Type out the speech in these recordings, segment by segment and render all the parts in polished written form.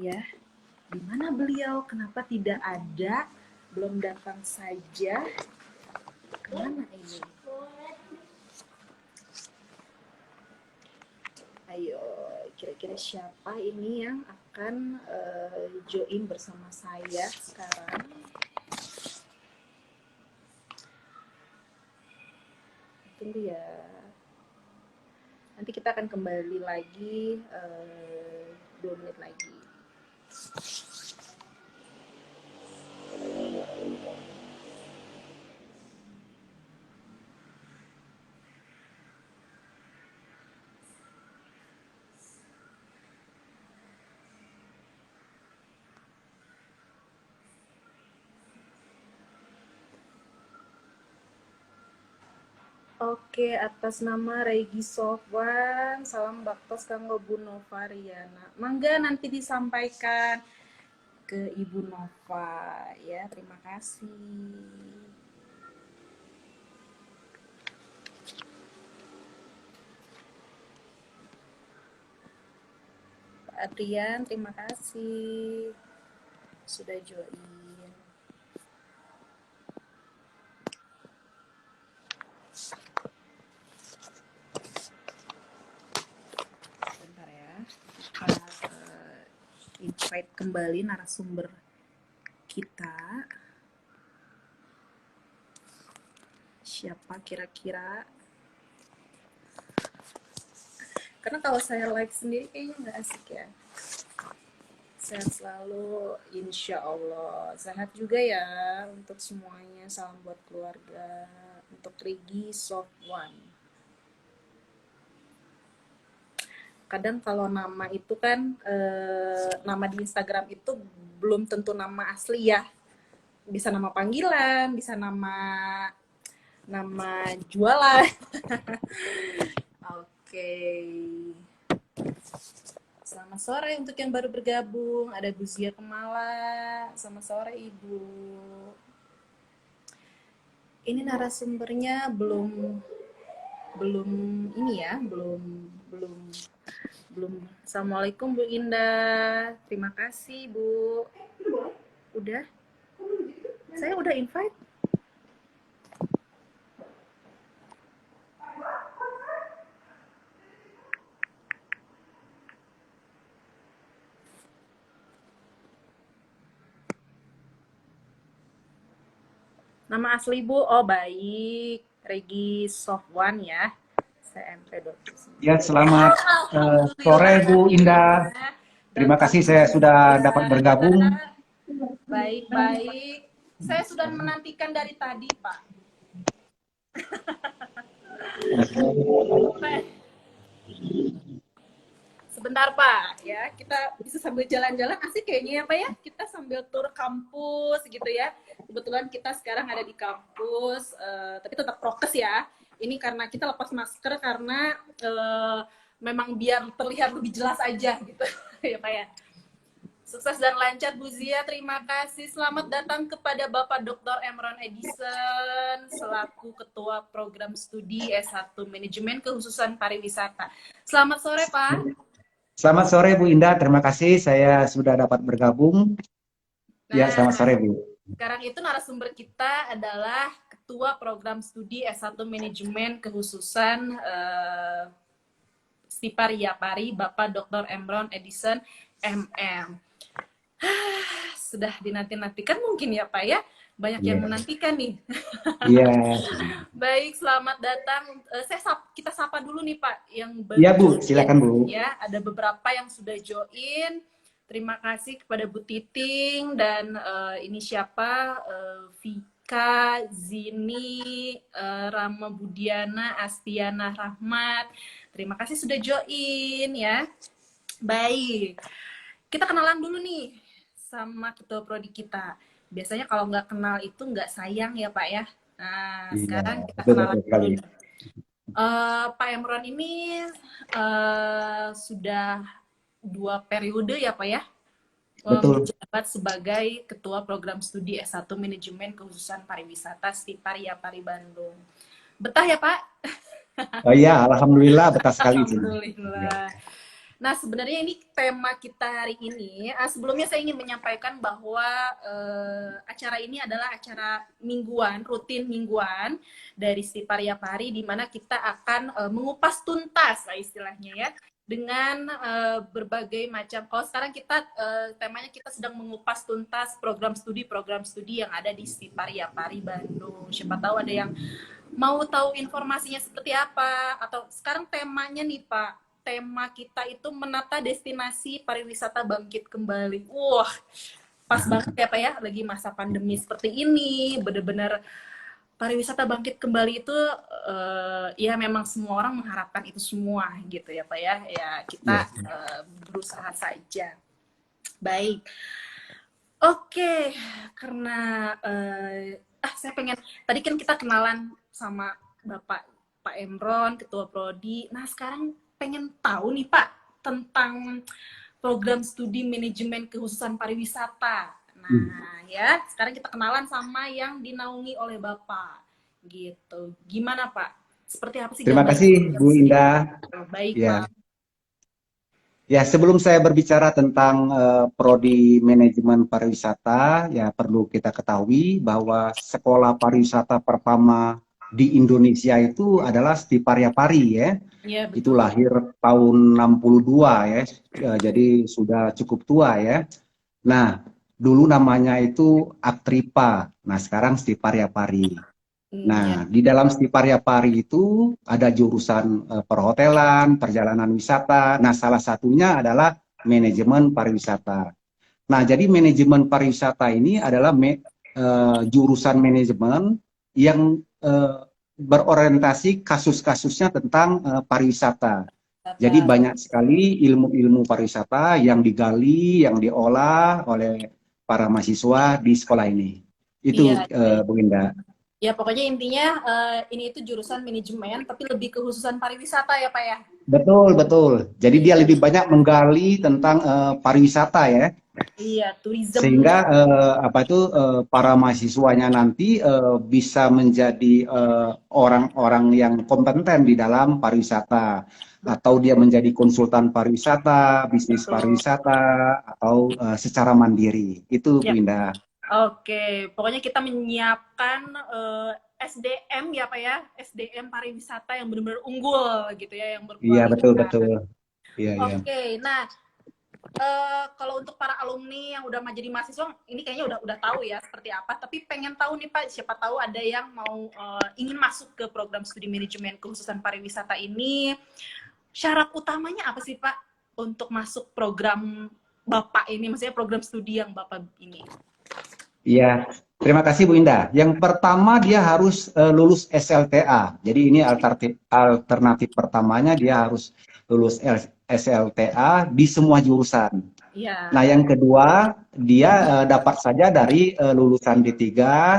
Ya, di mana beliau? Kenapa tidak ada? Belum datang saja. Kemana ini? Ayo, kira-kira siapa ini yang akan join bersama saya sekarang? Tunggu ya. Nanti kita akan kembali lagi 2 menit lagi. Oke, atas nama Regi Sofwan, salam baktos kanggo Bu Nova Riana. Mangga nanti disampaikan ke Ibu Nova ya, terima kasih. Pak Adrian, terima kasih sudah join. Bentar ya, kita invite kembali narasumber kita. Siapa kira-kira? Karena kalau saya like sendiri kayaknya nggak asik ya. Sehat selalu, insya Allah. Sehat juga ya untuk semuanya. Salam buat keluarga. Untuk Regi Sofwan. Kadang kalau nama itu kan, nama di Instagram itu belum tentu nama asli ya. Bisa nama panggilan, bisa nama jualan. Oke. Selamat sore untuk yang baru bergabung. Ada Bu Zia Kemala. Selamat sore Ibu. Ini narasumbernya belum ini ya, belum. Assalamualaikum Bu Indah. Terima kasih Bu. Udah? Saya udah invite. Nama asli Bu, oh baik, Regi Sofwan ya, CMP. Ya, selamat sore Bu Indah. Terima kasih saya sudah dapat bergabung. Baik, saya sudah menantikan dari tadi Pak. Sebentar Pak, ya kita bisa sambil jalan-jalan, asik kayaknya ya Pak ya, kita sambil tur kampus gitu ya. Kebetulan kita sekarang ada di kampus, tapi tetap prokes ya. Ini karena kita lepas masker karena memang biar terlihat lebih jelas aja gitu ya Pak ya. Sukses dan lancar Bu Zia, terima kasih. Selamat datang kepada Bapak Dr. Emron Edison selaku Ketua Program Studi S1 Manajemen Kekhususan Pariwisata. Selamat sore Pak. Selamat sore Bu Indah, terima kasih saya sudah dapat bergabung. Ya, selamat sore Bu. Sekarang itu narasumber kita adalah Ketua Program Studi S1 Manajemen Kekhususan Stipar Yapari, Bapak Dr. Emron Edison MM. Sudah dinanti-nantikan mungkin ya Pak ya, banyak yang menantikan nih. Iya. Baik, selamat datang. Kita sapa dulu nih Pak yang baru. Iya Bu, silakan Bu. Ya, ada beberapa yang sudah join. Terima kasih kepada Bu Titing dan ini siapa? Vika, Zini, Rama Budiana, Astiana Rahmat. Terima kasih sudah join ya. Baik, kita kenalan dulu nih sama ketua prodi kita. Biasanya kalau nggak kenal itu nggak sayang ya Pak ya. Nah, sekarang kita kenalan dulu. Pak Emron ini sudah 2 periode ya Pak ya. Menjabat sebagai Ketua Program Studi S1 Manajemen Kekhususan Pariwisata Stipar Yapari Bandung. Betah ya Pak? Oh iya, alhamdulillah betah sekali. Alhamdulillah. Nah, sebenarnya ini tema kita hari ini. Sebelumnya saya ingin menyampaikan bahwa acara ini adalah acara mingguan, rutin mingguan dari Stiparia Pari, di mana kita akan mengupas tuntas, lah istilahnya ya, dengan berbagai macam. Kalau sekarang kita temanya kita sedang mengupas tuntas program studi yang ada di Stiparia Pari Bandung. Siapa tahu ada yang mau tahu informasinya seperti apa, atau sekarang temanya nih Pak, tema kita itu menata destinasi pariwisata bangkit kembali. Wah, pas banget ya Pak ya, lagi masa pandemi seperti ini, bener-bener pariwisata bangkit kembali itu ya memang semua orang mengharapkan itu semua gitu ya Pak ya. Ya kita berusaha saja. Baik. Oke, karena saya pengen, tadi kan kita kenalan sama Bapak Pak Emron, Ketua Prodi. Nah, sekarang pengen tahu nih Pak tentang program studi manajemen kekhususan pariwisata. Nah, ya, sekarang kita kenalan sama yang dinaungi oleh Bapak. Gitu. Gimana Pak? Seperti apa sih Terima gambaran kasih program Bu studi? Indah. Baik, Ya, Pak. ya sebelum saya berbicara tentang prodi manajemen pariwisata, ya perlu kita ketahui bahwa sekolah pariwisata pertama di Indonesia itu adalah Stiparia Pari ya. Ya, Itu betul. lahir tahun 62 ya. Jadi sudah cukup tua ya. Nah, dulu namanya itu Aptripa. Nah, sekarang Stiparia Pari. Ya. Nah, di dalam Stiparia Pari itu ada jurusan perhotelan, perjalanan wisata. Nah, salah satunya adalah manajemen pariwisata. Nah, jadi manajemen pariwisata ini adalah jurusan manajemen yang berorientasi kasus-kasusnya tentang pariwisata. Jadi banyak sekali ilmu-ilmu pariwisata yang digali, yang diolah oleh para mahasiswa di sekolah ini. Itu Iya, iya. Bu Indah. Ya, pokoknya intinya ini itu jurusan manajemen, tapi lebih kekhususan pariwisata ya, Pak ya? Betul, betul. Jadi dia Iya, lebih banyak menggali tentang pariwisata ya, iya, tourism. sehingga para mahasiswanya nanti bisa menjadi orang-orang yang kompeten di dalam pariwisata, atau dia menjadi konsultan pariwisata, bisnis Betul. pariwisata, atau secara mandiri. Itu Bu Ya, Indah. oke. Pokoknya kita menyiapkan SDM ya, Pak ya? SDM pariwisata yang benar-benar unggul gitu ya, yang Iya, betul, berkualitas. betul. Iya, iya. Oke, nah kalau untuk para alumni yang udah jadi mahasiswa, ini kayaknya udah tahu ya seperti apa. Tapi pengen tahu nih Pak, siapa tahu ada yang mau ingin masuk ke program studi manajemen kekhususan pariwisata ini. Syarat utamanya apa sih Pak untuk masuk program Bapak ini? Maksudnya program studi yang Bapak ini. Iya, terima kasih Bu Indah. Yang pertama dia harus lulus SLTA. Jadi ini alternatif pertamanya dia harus lulus SLTA di semua jurusan. Iya. Nah, yang kedua dia dapat saja dari lulusan D3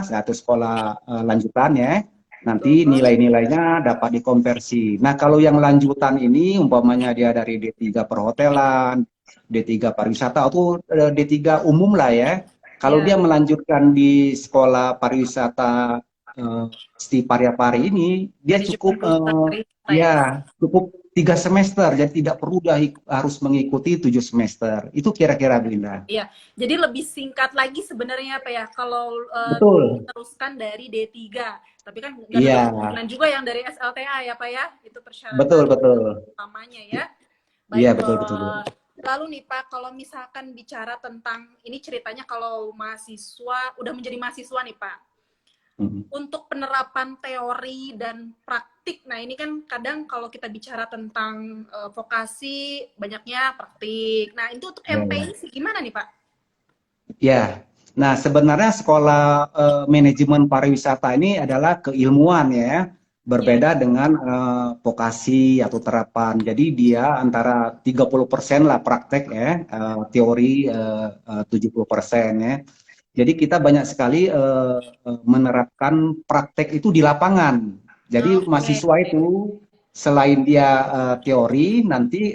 atau sekolah lanjutan ya. Nanti Betul. nilai-nilainya dapat dikonversi. Nah, kalau yang lanjutan ini umpamanya dia dari D3 perhotelan, D3 pariwisata atau D3 umum lah ya. Kalau Iya. dia melanjutkan di sekolah pariwisata Stiparia Pari ini, dia Manajemen cukup kekhususan pariwisata ya. ya cukup 3 semester, jadi tidak perlu dia harus mengikuti 7 semester. Itu kira-kira Bu Indah. Iya, jadi lebih singkat lagi sebenarnya apa ya, kalau Betul. diteruskan dari D3. Tapi kan nggak Iya, nutup kemungkinan juga yang dari SLTA ya Pak ya, itu betul persyaratan betul. utamanya ya. Iya Baik, betul betul. lalu nih Pak, kalau misalkan bicara tentang, ini ceritanya kalau mahasiswa, udah menjadi mahasiswa nih Pak, Mhm. untuk penerapan teori dan praktik, nah ini kan kadang kalau kita bicara tentang vokasi, banyaknya praktik. Nah itu untuk Ya, MPI ya. sih gimana nih Pak? Ya. Nah, sebenarnya sekolah manajemen pariwisata ini adalah keilmuan ya, Ya, berbeda dengan vokasi atau terapan. Jadi dia antara 30% lah praktek ya, teori 70% ya. Jadi kita banyak sekali menerapkan praktek itu di lapangan. Jadi oke. mahasiswa itu selain dia teori, nanti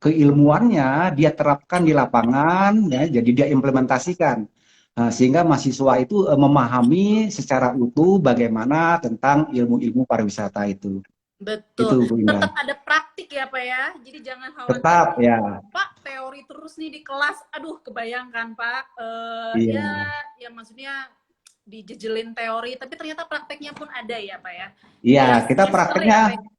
keilmuannya dia terapkan di lapangan, ya. Jadi dia implementasikan. Sehingga mahasiswa itu memahami secara utuh bagaimana tentang ilmu-ilmu pariwisata itu. Itu Betul. Bu Indah. Tetap ada praktik ya Pak ya. Jadi jangan khawatir Tetap nih, ya, Pak teori terus nih di kelas. Aduh, kebayangkan Pak. Ya, iya, ya maksudnya dijejelin teori, tapi ternyata prakteknya pun ada ya Pak ya. iya. Tiap Kita semester prakteknya ya Pak ya.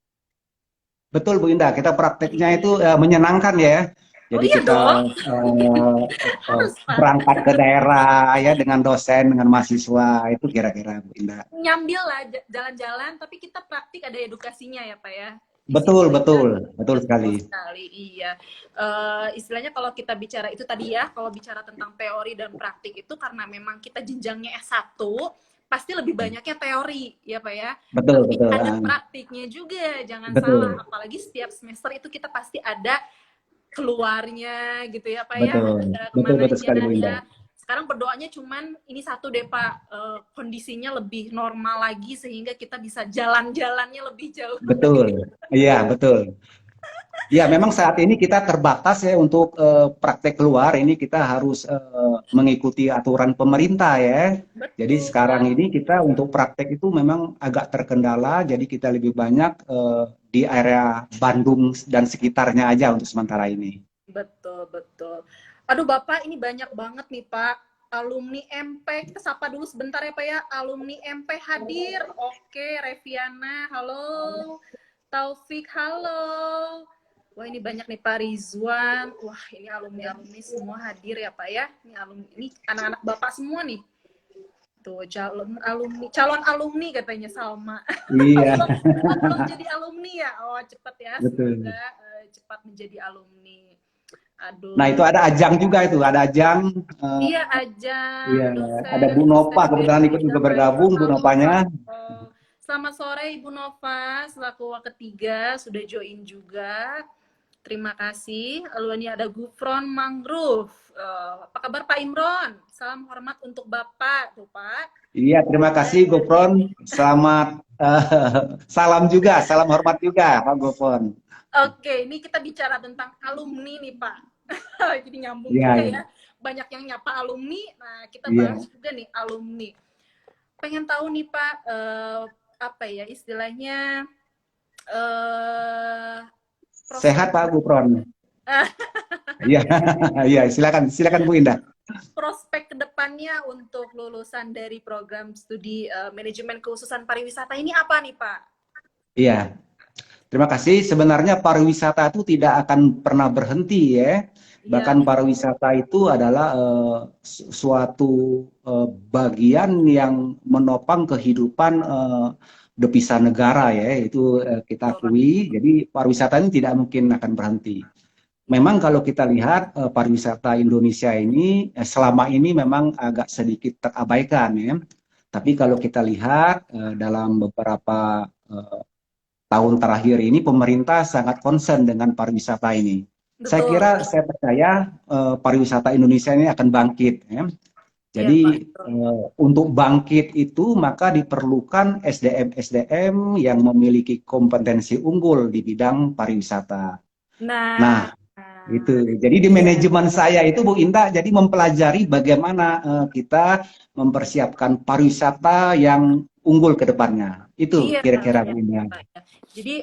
betul Bu Indah. Kita prakteknya itu Iya. menyenangkan ya. Oh Jadi iya kita dong, eh, harus Pak. berangkat ke daerah ya dengan dosen, dengan mahasiswa itu kira-kira Bu Indah. Nyambil lah jalan-jalan, tapi kita praktik ada edukasinya ya Pak ya. Di Betul, situ ya. betul, betul sekali. Betul sekali, iya. Istilahnya kalau kita bicara itu tadi ya, kalau bicara tentang teori dan praktik itu karena memang kita jenjangnya S1, pasti lebih banyaknya teori, ya Pak ya. Betul, Tapi betul, ada praktiknya juga, jangan salah. betul, Apalagi setiap semester itu kita pasti ada keluarnya gitu ya Pak ya, betul, ada betul, kemana betul aja sekali Bu ada. Indah. Sekarang berdoanya cuman ini satu deh Pak, kondisinya lebih normal lagi sehingga kita bisa jalan-jalannya lebih jauh Betul, lagi. iya betul. Ya, memang saat ini kita terbatas ya untuk praktek keluar. Ini kita harus mengikuti aturan pemerintah ya. Jadi Betul sekarang sekali. ini kita untuk praktek itu memang agak terkendala. Jadi kita lebih banyak di area Bandung dan sekitarnya aja untuk sementara ini. Betul, betul. Aduh Bapak, ini banyak banget nih Pak. Alumni MP, kita sapa dulu sebentar ya Pak ya. Alumni MP hadir. Oke, Reviana, halo. Taufik, halo. Wah ini banyak nih Pak Rizwan. Wah ini alumni-alumni semua hadir ya Pak ya. Ini alumni, ini anak-anak Bapak semua nih. Tuh calon alumni katanya Salma. Iya, Belum jadi alumni ya. Oh cepat ya, betul. semoga cepat menjadi alumni. Nah, itu Aduh. ada Ajang juga itu, ada Ajang. eh, Iya, Ajang, iya, ada dosen Bu Nova kebetulan ikut BPI juga Jakarta. bergabung Bu Halo, Novanya. halo. Selamat sore Ibu Nova, selaku ketiga sudah join juga. Terima kasih. Lalu ini ada Gufron Mangrove. Apa kabar Pak Imron? Salam hormat untuk Bapak, tuh Pak. Iya, terima kasih Gofron. Selamat salam juga, salam hormat juga Pak Gofron. Oke, ini kita bicara tentang alumni nih Pak. Jadi nyambung Iya, juga iya, ya. Banyak yang nyapa alumni. Nah, kita iya. bahas juga nih alumni. Pengen tahu nih Pak, apa ya istilahnya eh Sehat prospek Pak Gufron. Iya, iya, silakan, silakan Bu Indah. prospek kedepannya untuk lulusan dari program studi manajemen keususan pariwisata ini apa nih Pak? Iya, terima kasih. Sebenarnya pariwisata itu tidak akan pernah berhenti ya. Iya Bahkan betul. pariwisata itu adalah suatu bagian yang menopang kehidupan devisa negara ya. Itu kita Betul Pak. akui. Jadi pariwisata ini tidak mungkin akan berhenti. Memang kalau kita lihat pariwisata Indonesia ini selama ini memang agak sedikit terabaikan ya. Tapi kalau kita lihat dalam beberapa tahun terakhir ini pemerintah sangat concern dengan pariwisata ini. Betul. Saya percaya pariwisata Indonesia ini akan bangkit ya. Iya Pak. Jadi Betul. untuk bangkit itu maka diperlukan SDM-SDM yang memiliki kompetensi unggul di bidang pariwisata. Nah, Nah, itu. Jadi di iya. manajemen saya itu Bu Inta jadi mempelajari bagaimana kita mempersiapkan pariwisata yang unggul ke depannya. Itu Iya, kira-kira iya, Bu Inta. Pak, ya. Jadi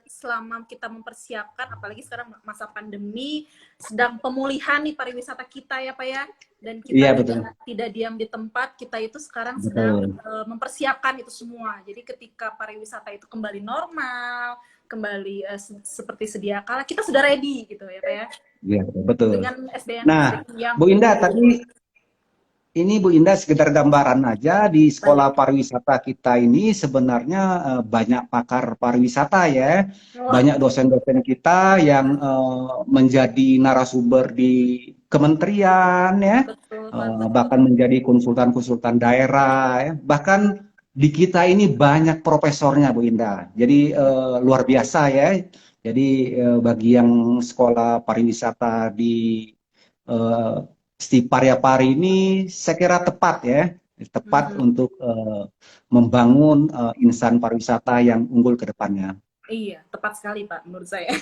selama kita mempersiapkan, apalagi sekarang masa pandemi, sedang pemulihan nih pariwisata kita ya Pak ya, dan kita Iya betul. tidak diam di tempat, kita itu sekarang sedang Betul. mempersiapkan itu semua. Jadi ketika pariwisata itu kembali normal, kembali seperti sedia kala, kita sudah ready gitu ya Pak ya, Iya betul. dengan SDM Nah, SDM yang Bu Indah unggul. tadi ini Bu Indah sekedar gambaran aja di Baik. sekolah pariwisata kita ini sebenarnya banyak pakar pariwisata ya, Oh, banyak dosen-dosen kita yang menjadi narasumber di kementerian ya, betul Pak, betul. bahkan menjadi konsultan-konsultan daerah ya. Bahkan di kita ini banyak profesornya Bu Indah. Jadi luar biasa ya. Jadi bagi yang sekolah pariwisata di eh, si Pariapari ini saya kira tepat ya, tepat Mhm. untuk membangun insan pariwisata yang unggul ke depannya. Iya, tepat sekali Pak menurut saya.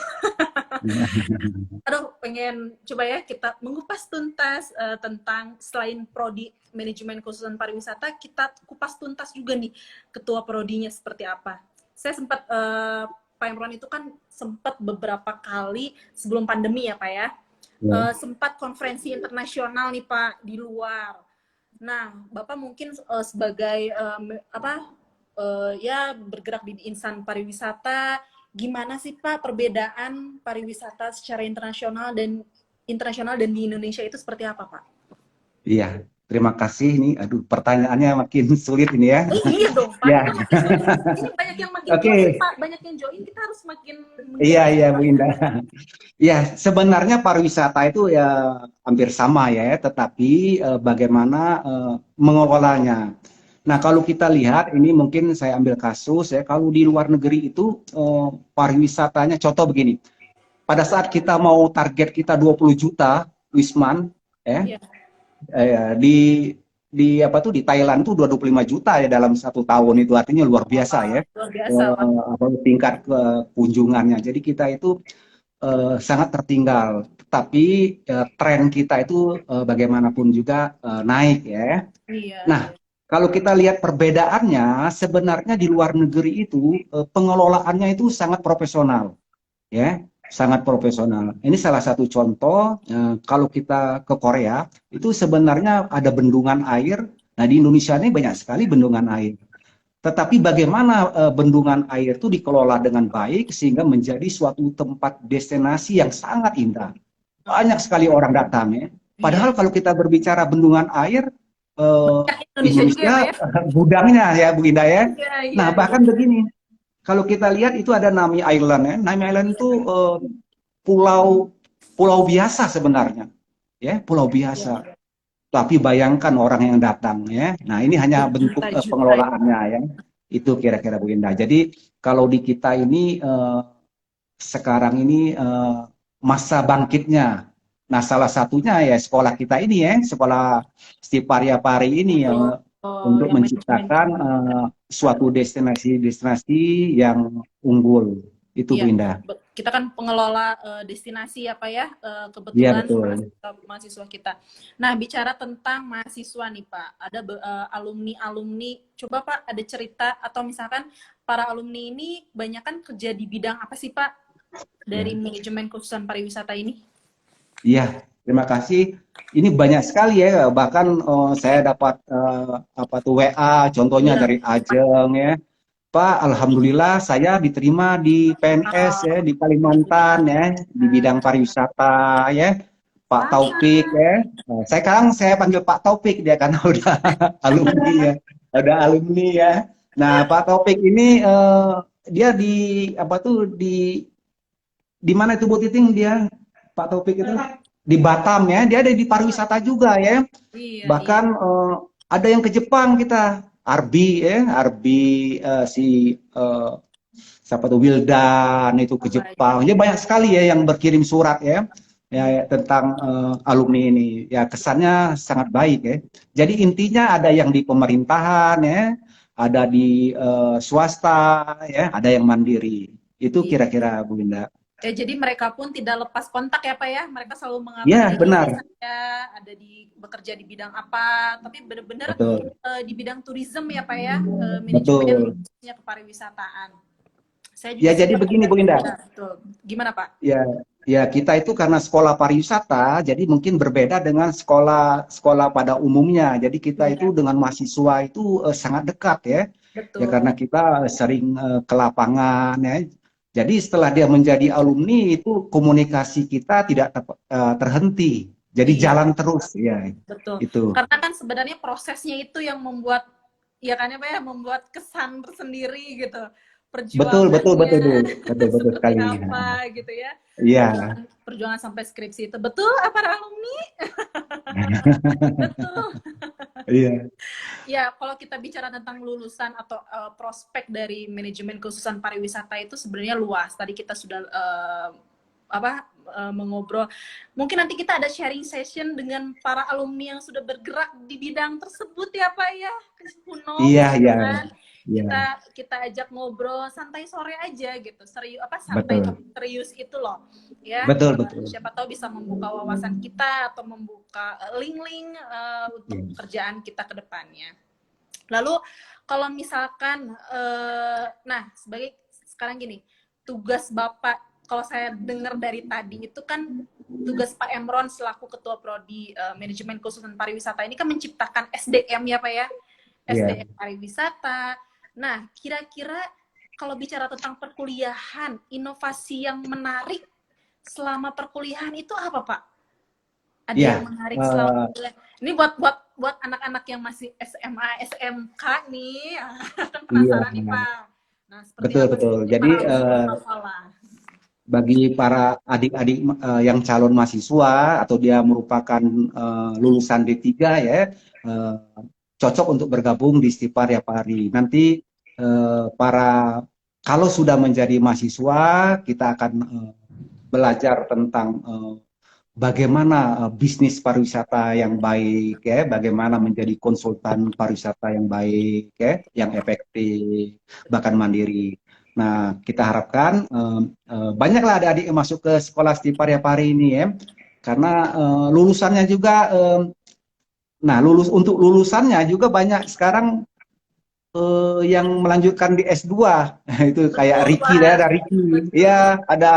Aduh, pengen coba ya kita mengupas tuntas tentang selain prodi manajemen keususan pariwisata, kita kupas tuntas juga nih ketua prodinya seperti apa. saya sempat Pak Imron itu kan sempat beberapa kali sebelum pandemi ya Pak ya, Ya. sempat konferensi internasional nih Pak di luar. Nah, Bapak mungkin sebagai ya bergerak di insan pariwisata, gimana sih Pak perbedaan pariwisata secara internasional dan di Indonesia itu seperti apa Pak? Iya, terima kasih. Ini, aduh, pertanyaannya makin sulit ini ya. Iya dong Pak, Ya, ini makin sulit. Ini banyak yang makin join oke. Pak, banyak yang join, kita harus makin Iya, mengejar iya, Pak. Bu Indah. Ya, sebenarnya pariwisata itu ya hampir sama ya, tetapi bagaimana mengelolanya. Nah, kalau kita lihat, ini mungkin saya ambil kasus ya, kalau di luar negeri itu pariwisatanya, contoh begini, pada saat kita mau target kita 20 juta, Wisman, ya, Iya, di apa tuh di Thailand tuh 25 juta ya dalam 1 tahun, itu artinya luar biasa wah, ya, luar biasa Pak. tingkat kunjungannya. Jadi kita itu sangat tertinggal. Tapi tren kita itu bagaimanapun juga naik ya. Iya, Nah, iya. kalau kita lihat perbedaannya, sebenarnya di luar negeri itu pengelolaannya itu sangat profesional, ya, sangat profesional. Ini salah satu contoh. Kalau kita ke Korea, itu sebenarnya ada bendungan air. Nah, di Indonesia ini banyak sekali bendungan air. Tetapi bagaimana bendungan air itu dikelola dengan baik sehingga menjadi suatu tempat destinasi yang sangat indah. Banyak sekali orang datang ya. Iya. Padahal kalau kita berbicara bendungan air, eh, Indonesia juga ya Pak Indonesia ya? gudangnya ya Bu Indah ya. Iya, iya, Nah, iya. bahkan begini, kalau kita lihat itu ada Nami Island ya. Nami Island itu pulau pulau biasa sebenarnya, ya, pulau Iya, biasa. iya. Tapi bayangkan orang yang datang ya. Nah, ini hanya bentuk Berjuta-juta ya. pengelolaannya ya. Itu kira-kira Bu Indah. Jadi kalau di kita ini sekarang ini masa bangkitnya. Nah, salah satunya ya sekolah kita ini ya, sekolah Stiparia Pari ini Betul. untuk Yang manajemen menciptakan kita. suatu destinasi-destinasi yang unggul. Itu Iya, Bu Indah. kita kan pengelola destinasi ya Pak ya, Iya kebetulan betul. mahasiswa kita. Nah, bicara tentang mahasiswa nih Pak, ada alumni-alumni, coba Pak ada cerita atau misalkan para alumni ini banyak kan kerja di bidang apa sih Pak dari Ya. manajemen khususan pariwisata ini? Iya, terima kasih. Ini banyak sekali ya, bahkan saya dapat apa tuh WA, contohnya Iya, dari Ajeng ya. Pak, Alhamdulillah saya diterima di PNS oh, ya, di Kalimantan ya, di bidang pariwisata ya. Pak Taufik wah, ya. Saya sekarang saya panggil Pak Taufik dia karena udah alumni ya, udah alumni ya. Nah, Pak Taufik ini dia di apa tuh di mana itu Bu Titing dia? Pak Taufik itu di Batam ya, dia ada di pariwisata juga ya. iya, iya, Bahkan ada yang ke Jepang kita, Arbi ya, Arbi si siapa tuh Wildan itu ke baik, Jepang. Jadi banyak sekali ya yang berkirim surat ya, ya tentang alumni ini. Ya kesannya sangat baik ya. Jadi intinya ada yang di pemerintahan ya, ada di swasta ya, ada yang mandiri. Itu iya. kira-kira Bu Winda. Ya, jadi mereka pun tidak lepas kontak ya Pak ya. Mereka selalu Ya, mengabari ini benar. saya ada di bekerja di bidang apa, tapi benar-benar Betul. di bidang tourism ya Pak ya, manajemen Betul. khususnya kepariwisataan. Saya juga Ya jadi suka begini Bu Indah. ya, betul. Gimana Pak? Ya, ya kita itu karena sekolah pariwisata, jadi mungkin berbeda dengan sekolah pada umumnya. Jadi kita Iya, itu dengan mahasiswa itu sangat dekat ya. Ya karena betul. kita sering ke lapangan ya. Jadi setelah dia menjadi alumni itu komunikasi kita tidak terhenti. Jadi Iya, jalan terus ya. betul. Itu. Karena kan sebenarnya prosesnya itu yang membuat ya kan ya Pak ya, membuat kesan tersendiri gitu. Betul, betul, Perjuangannya betul, betul, betul, betul seperti sekali. apa gitu ya. Iya. Perjuangan sampai skripsi itu. Betul para alumni? Betul. Iya. Ya, kalau kita bicara tentang lulusan atau prospek dari manajemen khususan pariwisata itu sebenarnya luas. Tadi kita sudah mengobrol. Mungkin nanti kita ada sharing session dengan para alumni yang sudah bergerak di bidang tersebut ya Pak ya. Who Iya, knows, iya, kan? iya. Kita ajak ngobrol santai sore aja gitu. Serius santai Betul. tapi serius itu loh. Ya, Betul, betul. siapa tahu bisa membuka wawasan kita atau membuka link-link untuk Iya. pekerjaan kita ke depannya. Lalu kalau misalkan, nah sebagai sekarang gini, tugas Bapak, kalau saya dengar dari tadi itu kan tugas Pak Emron selaku Ketua Prodi Manajemen Konsultan Pariwisata ini kan menciptakan SDM ya Pak ya, Iya. SDM pariwisata. Nah, kira-kira kalau bicara tentang perkuliahan, inovasi yang menarik selama perkuliahan itu apa Pak? Ada Iya. yang menarik selama eh, perkuliahan? Ini buat anak-anak yang masih SMA, SMK nih, kan iya. penasaran nih Pak. Nah, seperti Betul apa sih? betul. Ini Jadi para alumni Unpapa lah. bagi para adik-adik yang calon mahasiswa atau dia merupakan lulusan D3 ya, eh, cocok untuk bergabung di Stipar Yapari. Nanti para kalau sudah menjadi mahasiswa, kita akan belajar tentang bagaimana bisnis pariwisata yang baik ya, bagaimana menjadi konsultan pariwisata yang baik ya, yang efektif, bahkan mandiri. Nah, kita harapkan banyaklah adik-adik yang masuk ke sekolah Stipar Yapari ini ya, karena lulusannya juga, nah untuk lulusannya juga banyak sekarang yang melanjutkan di S2. Itu kayak Betul Ricky, ya, Pak, ada Ricky, betul. ya ada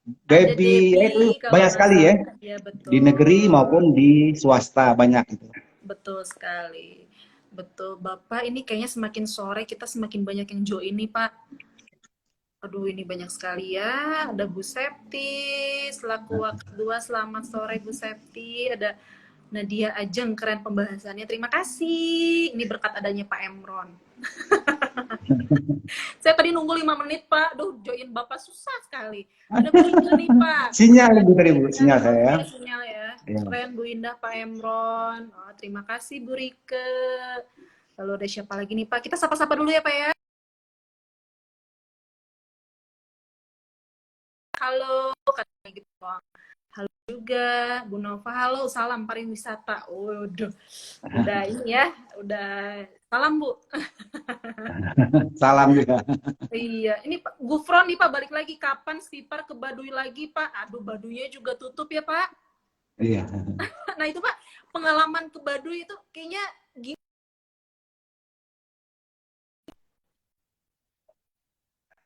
Ada Baby, ya itu Debbie kalau banyak nggak sekali ya, salah. Ya di negeri betul, maupun di swasta banyak itu. betul sekali. Betul, Bapak ini kayaknya semakin sore kita semakin banyak yang join nih Pak. Aduh, ini banyak sekali ya. Ada Bu Septi, selaku wakil kedua, selamat sore Bu Septi. Ada Nadia Ajeng, keren pembahasannya. Terima kasih. Ini berkat adanya Pak Emron. Saya tadi nunggu 5 menit, Pak. Duh, join Bapak susah sekali. Ada Bu Indah nih, Pak. Sinyal Keren. Bu tadi Bu, Ya, sinyal saya oke, ya. sinyal ya. Ya. Keren Bu Indah, Pak Emron. Oh, terima kasih Bu Rike. Lalu ada siapa lagi nih, Pak? Kita sapa-sapa dulu ya, Pak ya. Halo, katanya gitu doang. Halo juga, Bu Nova. Halo, salam pariwisata. Waduh, udah ini ya, udah salam Bu. Salam juga. Iya, ini Pak Gufron nih Pak, balik lagi kapan Stipar ke Baduy lagi Pak? Aduh, Baduynya juga tutup ya Pak. Iya. Nah itu Pak, pengalaman ke Baduy itu kayaknya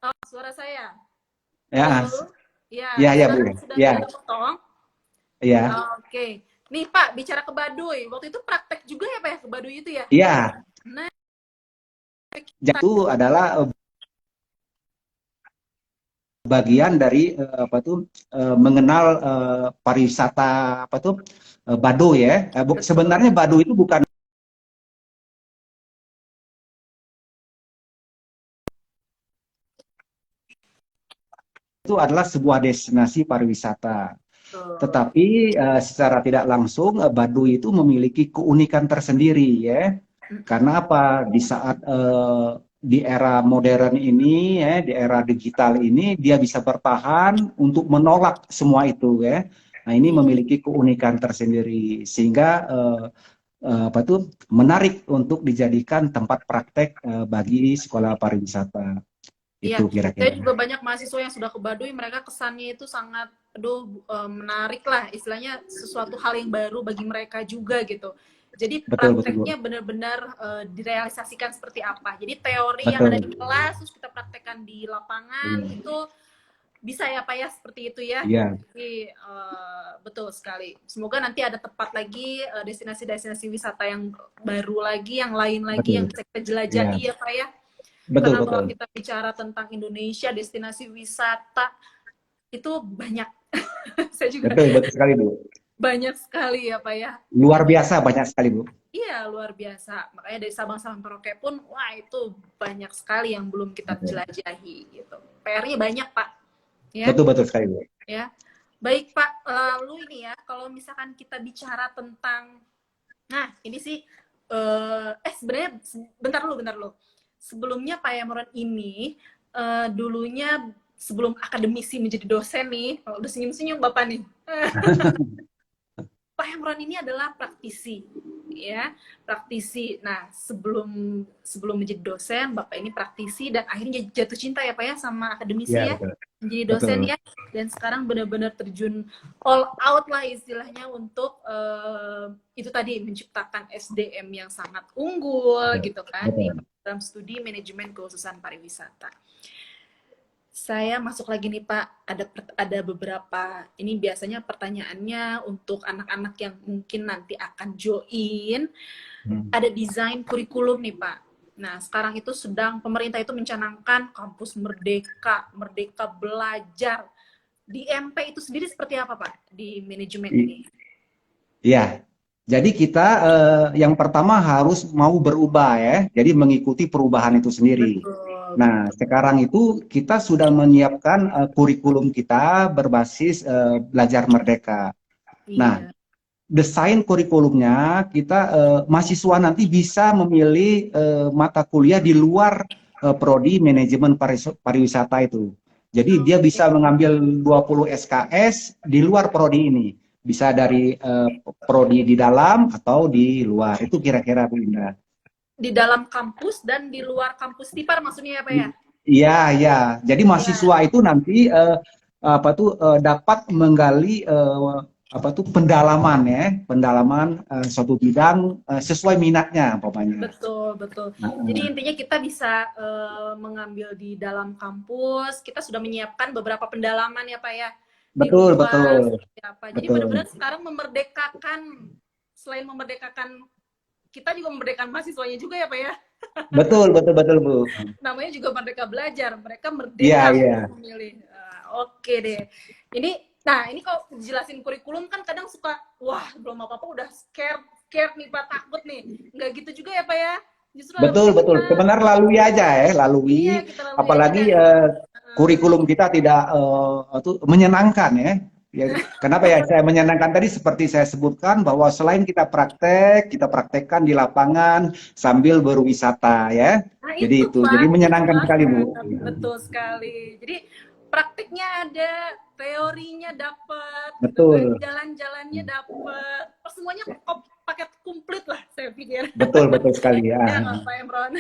oh, suara saya. Ya, Halo, ya ya, ya Bu. sekarang sudah Ya, tidak terpotong. ya, Oke, nih Pak, bicara ke Baduy, waktu itu praktek juga ya Pak ya ke Baduy itu ya? ya. Nah, Itu adalah bagian dari apa tuh mengenal pariwisata apa tuh Baduy ya. betul. Sebenarnya Baduy itu bukan, itu adalah sebuah destinasi pariwisata. Betul. Tetapi secara tidak langsung Baduy itu memiliki keunikan tersendiri ya. Karena apa? Di saat di era modern ini ya, di era digital ini dia bisa bertahan untuk menolak semua itu ya. Nah, ini memiliki keunikan tersendiri sehingga apa tuh menarik untuk dijadikan tempat praktek bagi sekolah pariwisata. Iya, Itu saya kira-kira. juga banyak mahasiswa yang sudah ke Baduy, mereka kesannya itu sangat, aduh, menarik lah, istilahnya sesuatu hal yang baru bagi mereka juga gitu. Jadi Betul, betul, Bu. prakteknya benar-benar direalisasikan seperti apa. Jadi teori yang ada di Betul. kelas, terus kita praktekkan di lapangan, Iya. itu bisa ya Pak ya, seperti itu ya. Iya, Jadi betul sekali. Semoga nanti ada tempat lagi destinasi-destinasi wisata yang baru lagi, yang lain lagi, yang betul. bisa kita jelajahi Iya, ya Pak ya. betul, Karena kalau betul. kita bicara tentang Indonesia, destinasi wisata itu banyak. Saya juga Betul, betul sekali, Bu. banyak sekali ya Pak ya. Luar Ini biasa banyak sekali, Bu. iya luar biasa. Makanya dari Sabang sampai Merauke pun, wah itu banyak sekali yang belum kita Betul. jelajahi gitu. PR-nya banyak Pak. Ya, Betul, betul sekali, Bu. ya. Baik Pak, lalu ini ya, kalau misalkan kita bicara tentang, nah ini sih, sebenarnya bentar dulu. Sebelumnya Pak Yamuran ini dulunya sebelum akademisi menjadi dosen nih, kalau udah senyum-senyum Bapak nih. Pak Yamuran ini adalah praktisi, ya, praktisi. Nah, sebelum menjadi dosen, Bapak ini praktisi dan akhirnya jatuh cinta ya Pak ya sama akademisi Ya, ya, betul. menjadi dosen Betul. ya, dan sekarang benar-benar terjun all out lah istilahnya untuk itu tadi menciptakan SDM yang sangat unggul gitu kan di Betul. program studi manajemen kekhususan pariwisata. Saya masuk lagi nih Pak, ada beberapa, ini biasanya pertanyaannya untuk anak-anak yang mungkin nanti akan join, Hmm. ada desain kurikulum nih Pak. Nah, sekarang itu sedang pemerintah itu mencanangkan kampus merdeka, merdeka belajar. Di MP itu sendiri seperti apa Pak, di manajemen ini? Iya. Jadi kita yang pertama harus mau berubah ya. Jadi mengikuti perubahan itu sendiri. Betul, Nah, betul. sekarang itu kita sudah menyiapkan kurikulum kita berbasis belajar merdeka. Nah, Iya. desain kurikulumnya kita mahasiswa nanti bisa memilih mata kuliah di luar prodi manajemen pariwisata itu. Jadi dia Oke. bisa mengambil 20 SKS di luar prodi ini. Bisa dari prodi di dalam atau di luar. Itu kira-kira Bu Indra. Di dalam kampus dan di luar kampus TIPAR maksudnya ya Pak ya? Iya, iya. Jadi Iya. mahasiswa itu nanti dapat menggali apa tuh pendalaman ya, pendalaman suatu bidang sesuai minatnya umpamanya. Betul, betul. Jadi Nah, intinya kita bisa mengambil di dalam kampus, kita sudah menyiapkan beberapa pendalaman ya Pak ya, di betul, luar betul, seperti apa. Jadi betul. benar-benar sekarang memerdekakan, selain memerdekakan, kita juga memerdekakan mahasiswanya juga ya Pak ya. Betul, betul, betul, Bu. Namanya juga Merdeka Belajar, mereka Iya, merdeka iya. untuk memilih. Oke deh. Ini kalau jelasin kurikulum kan kadang suka, wah belum apa-apa udah scared nih Pak, takut nih. Nggak gitu juga ya Pak ya. Justru Betul, harusnya betul. kita, Sebenarnya lalui aja ya, iya lalui. kita lalui aja Apalagi dan kurikulum kita tidak menyenangkan ya. Ya, kenapa ya saya menyenangkan tadi seperti saya sebutkan bahwa selain kita praktekkan di lapangan sambil berwisata ya. nah Jadi itu itu, jadi Pak, itu menyenangkan sekali Bu. banget, betul sekali. Jadi praktiknya ada, teorinya dapat, gitu kan, Betul, jalan-jalannya dapat, semuanya paket komplit lah saya pikir. betul, betul sekali ya. Ya nggak Pak Emron?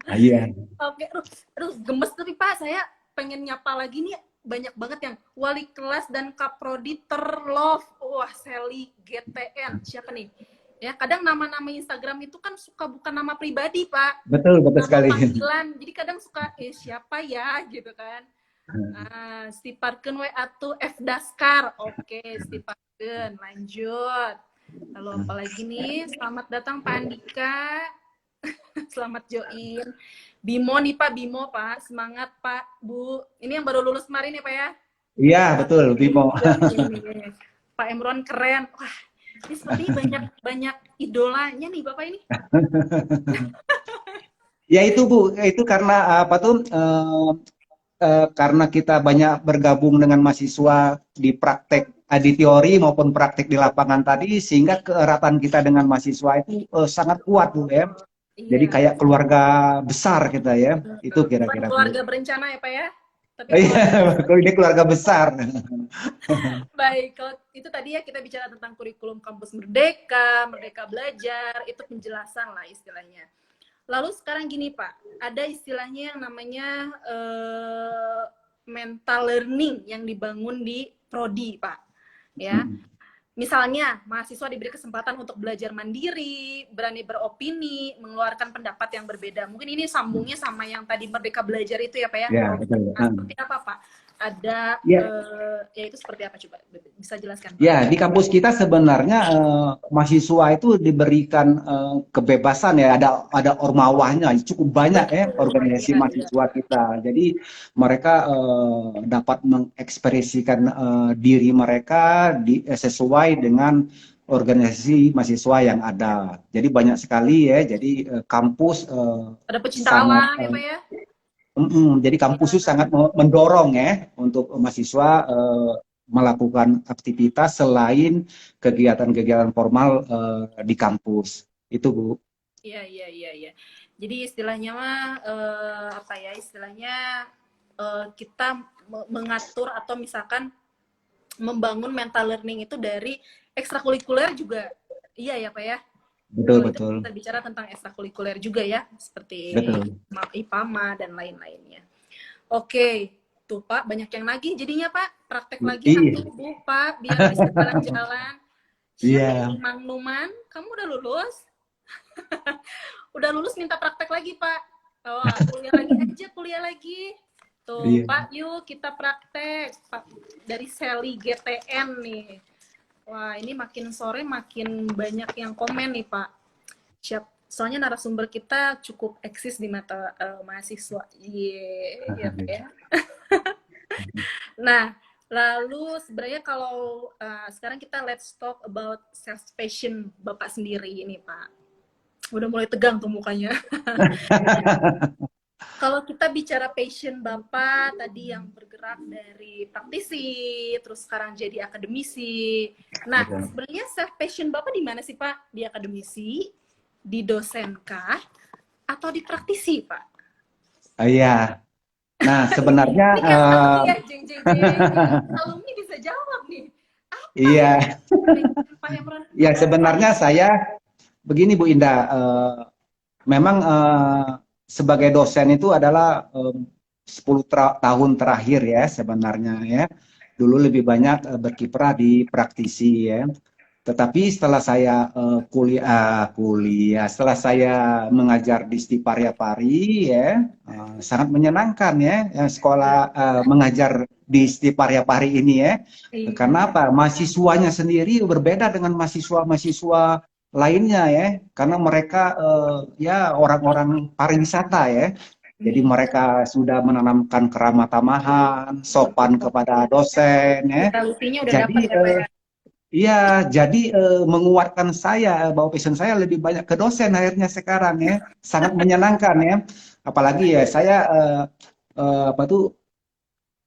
Ah, iya, Oke, aduh, gemes tapi Pak, saya pengen nyapa lagi nih, banyak banget yang wali kelas dan kaprodi terlove. Wah, Sally GTN, siapa nih? Ya, kadang nama-nama Instagram itu kan suka bukan nama pribadi, Pak. betul, betul Nama sekali. panggilan. Jadi kadang suka, siapa ya, gitu kan. Stiparkeun we atuh F Daskar. Oke, Stiparkeun. Lanjut. Lalu apa lagi nih? Selamat datang Pak Andika. Selamat join. Bimo nih Pak, Bimo Pak. Semangat Pak, Bu. Ini yang baru lulus kemarin ya Pak ya? Iya, betul, Bimo. Iya, ini. Pak Emron keren. Wah, ini sepertinya banyak idolanya nih Bapak ini. Ya itu Bu, itu karena apa tuh karena kita banyak bergabung dengan mahasiswa di praktek di teori maupun praktek di lapangan tadi sehingga keeratan kita dengan mahasiswa itu sangat kuat Bu ya. Jadi Iya. kayak keluarga besar kita ya. Itu Bukan kira-kira Bu. keluarga berencana ya Pak ya? Tapi Iya, keluarga besar. kalau ini keluarga besar. Baik, kalau itu tadi ya kita bicara tentang kurikulum kampus Merdeka, Merdeka Belajar, itu penjelasan lah istilahnya. Lalu sekarang gini Pak, ada istilahnya yang namanya mental learning yang dibangun di prodi Pak. Ya, misalnya mahasiswa diberi kesempatan untuk belajar mandiri, berani beropini, mengeluarkan pendapat yang berbeda. Mungkin ini sambungnya sama yang tadi Merdeka Belajar itu ya Pak ya. Ya, betul. Nah, seperti apa Pak? Ada Ya, ya itu seperti apa coba bisa jelaskan Pak? ya, di kampus kita sebenarnya mahasiswa itu diberikan kebebasan ya, ada ormawahnya cukup banyak ya Betul, organisasi iya, iya. mahasiswa kita. Jadi mereka dapat mengekspresikan diri mereka sesuai dengan organisasi mahasiswa yang ada. Jadi banyak sekali ya. Jadi kampus Ada pecinta sangat alam ya Pak ya? jadi kampus itu Ya, sangat mendorong ya untuk mahasiswa melakukan aktivitas selain kegiatan-kegiatan formal di kampus. Itu Bu. iya, iya, iya, iya. Jadi istilahnya mah apa ya? Istilahnya kita mengatur atau misalkan membangun mental learning itu dari ekstrakurikuler juga. Iya ya Pak ya? Betul, Kalau itu betul. kita bicara tentang ekstrakurikuler juga ya, seperti Betul. IPAMA dan lain-lainnya. Oke, tuh Pak, banyak yang nagih jadinya Pak, praktek lagi Iya. atuh Bu Pak, biar bisa jalan-jalan. Siapa Iya, ini Mang Numan? Kamu udah lulus? Udah lulus minta praktek lagi, Pak. Oh, kuliah lagi aja, kuliah lagi. Tuh, iya. Pak, yuk kita praktek. Pak, dari Sally GTN nih. Wah, ini makin sore makin banyak yang komen nih, Pak. Siap. Soalnya narasumber kita cukup eksis di mata mahasiswa. Iya, Pak ya. Nah, lalu sebenarnya kalau sekarang kita let's talk about self passion Bapak sendiri ini, Pak. Udah mulai tegang tuh mukanya. Kalau kita bicara passion Bapak tadi yang bergerak dari praktisi, terus sekarang jadi akademisi. Nah, Betul. sebenarnya self passion Bapak di mana sih, Pak? Di akademisi, di dosen kah, atau di praktisi, Pak? Iya. Nah, sebenarnya Ini kayak alumni ya, jeng jeng jeng. Ini alumni bisa jawab nih. Apa yang iya, Pak Emron? ya Apa sebenarnya nih? saya begini Bu Indah, memang sebagai dosen itu adalah 10 tahun terakhir ya sebenarnya ya. Dulu lebih banyak berkiprah di praktisi ya. Tetapi setelah saya kuliah, setelah saya mengajar di Stiparya Pari ya, sangat menyenangkan ya, sekolah mengajar di Stiparya Pari ini ya. Iya, Karena apa? Mahasiswanya sendiri berbeda dengan mahasiswa-mahasiswa lainnya ya, karena mereka ya orang-orang pariwisata ya. Jadi iya. mereka sudah menanamkan keramah tamahan, sopan kepada dosen ya. Hospitality-nya udah dapat Jadi ya, Pak ya? iya, jadi menguatkan saya bahwa passion saya lebih banyak ke dosen akhirnya sekarang ya, sangat menyenangkan ya. Apalagi ya saya apa tuh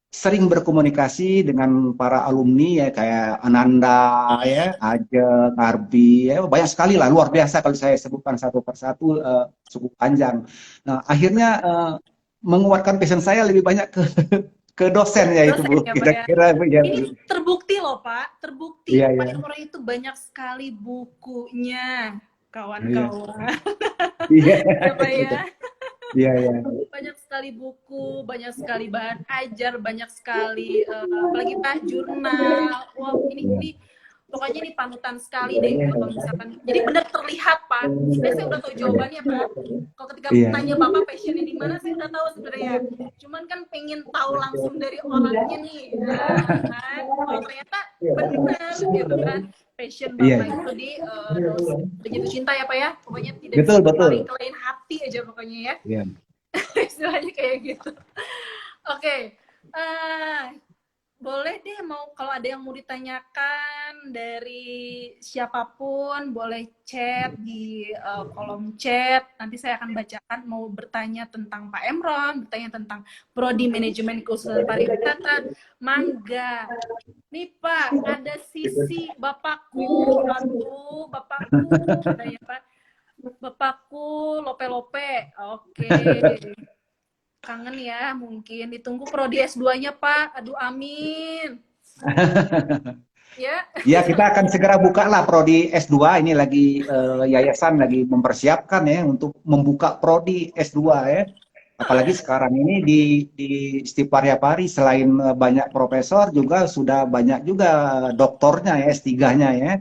sering berkomunikasi dengan para alumni ya kayak Ananda ya, Ajeng, Arbi ya, banyak sekali lah, luar biasa kalau saya sebutkan satu persatu cukup panjang. Nah, akhirnya menguatkan passion saya lebih banyak ke dosen ya itu Dosen Bu, ya, Pak ya? kira-kira ya Ini Bu. terbukti loh, Pak. Terbukti Iya, Pak iya. Emron itu banyak sekali bukunya, Iya. kawan-kawan. Iya. Ya, Pak ya? Iya, iya. Banyak sekali buku, banyak sekali bahan ajar, banyak sekali apalagi Pak jurnal. Wow, ini pokoknya ini panutan sekali deh kalau misalkan. Jadi benar terlihat Pak. Sebenarnya saya udah tahu jawabannya Pak. Kalau ketika Iya. nanya Bapak passionnya di mana, saya udah tahu sebenarnya. Cuman kan pengen tahu langsung dari orangnya nih. Nah, kan? Oh ternyata benar gitu kan. Passion Iya. Bapak itu di dosen. Udah jatuh cinta ya Pak ya. Pokoknya tidak bisa Betul, berpaling betul. ke lain hati aja pokoknya ya. Iya. Istilahnya kayak gitu. Oke, eh, boleh deh mau kalau ada yang mau ditanyakan dari siapapun boleh chat di kolom chat. Nanti saya akan bacakan mau bertanya tentang Pak Emron, bertanya tentang prodi manajemen keuangan pariwisata. Mangga. Nih Pak, ada sisi bapakku. Aduh, bapakku katanya Pak. Bapakku lope-lope. Oke. Kangen ya, mungkin ditunggu prodi S2-nya, Pak. Aduh, amin. Ya, Ya, kita akan segera buka lah prodi S2. Ini lagi yayasan lagi mempersiapkan ya untuk membuka prodi S2 ya. Apalagi sekarang ini di Stiparya Pari selain banyak profesor juga sudah banyak juga doktornya ya S3-nya ya.